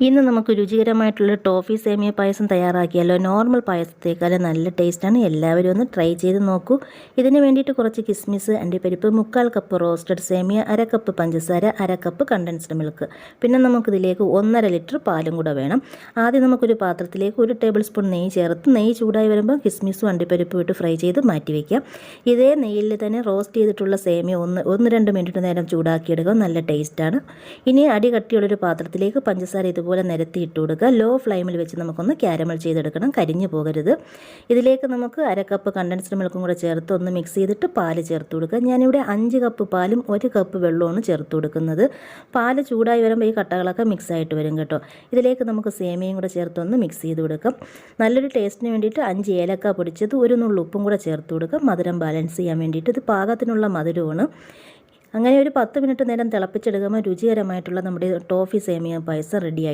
ഇന്ന് നമുക്ക് രുചികരമായിട്ടുള്ള ടോഫി സേമിയ പായസം തയ്യാറാക്കിയാലോ. നോർമൽ പായസത്തേക്കാളും നല്ല ടേസ്റ്റാണ്. എല്ലാവരും ഒന്ന് ട്രൈ ചെയ്ത് നോക്കൂ. ഇതിന് വേണ്ടിയിട്ട് കുറച്ച് കിസ്മിസ്, അണ്ടിപ്പരിപ്പ്, 1/4 കപ്പ് റോസ്റ്റഡ് സേമിയ, 1/2 കപ്പ് പഞ്ചസാര, 1/2 കപ്പ് കണ്ടൻസ്ഡ് മിൽക്ക്. പിന്നെ നമുക്കിതിലേക്ക് 1.5 ലിറ്റർ പാലും കൂടെ വേണം. ആദ്യം നമുക്കൊരു പാത്രത്തിലേക്ക് 1 ടേബിൾ സ്പൂൺ നെയ്യ് ചേർത്ത് നെയ്യ് ചൂടായി വരുമ്പോൾ കിസ്മിസും അണ്ടിപ്പരിപ്പും ഇട്ട് ഫ്രൈ ചെയ്ത് മാറ്റി വയ്ക്കാം. ഇതേ നെയ്യിൽ തന്നെ റോസ്റ്റ് ചെയ്തിട്ടുള്ള സേമിയ 1-2 മിനിറ്റ് നേരം ചൂടാക്കിയെടുക്കുക. നല്ല ടേസ്റ്റാണ്. ഇനി അടി കട്ടിയുള്ളൊരു പാത്രത്തിലേക്ക് പഞ്ചസാര ഇതുപോലെ നിരത്തി ഇട്ട് കൊടുക്കുക. ലോ ഫ്ലെയിമിൽ വെച്ച് നമുക്കൊന്ന് ക്യാരമൽ ചെയ്തെടുക്കണം, കരിഞ്ഞു പോകരുത്. ഇതിലേക്ക് നമുക്ക് 1/2 കപ്പ് കണ്ടൻസ്ഡ് മിൽക്കും കൂടെ ചേർത്ത് ഒന്ന് മിക്സ് ചെയ്തിട്ട് പാല് ചേർത്ത് കൊടുക്കുക. ഞാനിവിടെ 5 കപ്പ് പാലും 1 കപ്പ് വെള്ളമാണ് ചേർത്ത് കൊടുക്കുന്നത്. പാല് ചൂടായി വരുമ്പോൾ ഈ കട്ടകളൊക്കെ മിക്സ് ആയിട്ട് വരും കേട്ടോ. ഇതിലേക്ക് നമുക്ക് സേമിയയും കൂടെ ചേർത്ത് ഒന്ന് മിക്സ് ചെയ്ത് കൊടുക്കാം. നല്ലൊരു ടേസ്റ്റിന് വേണ്ടിയിട്ട് 5 ഏലക്ക പൊടിച്ചത്, 1 നുള്ളു ഉപ്പും കൂടെ ചേർത്ത് കൊടുക്കാം. മധുരം ബാലൻസ് ചെയ്യാൻ വേണ്ടിയിട്ട്. ഇത് പാകത്തിനുള്ള മധുരമാണ്. അങ്ങനെ ഒരു 10 മിനിറ്റ് നേരം തിളപ്പിച്ചെടുക്കുമ്പോൾ രുചികരമായിട്ടുള്ള നമ്മുടെ ടോഫി സേമിയ പായസം റെഡിയായി.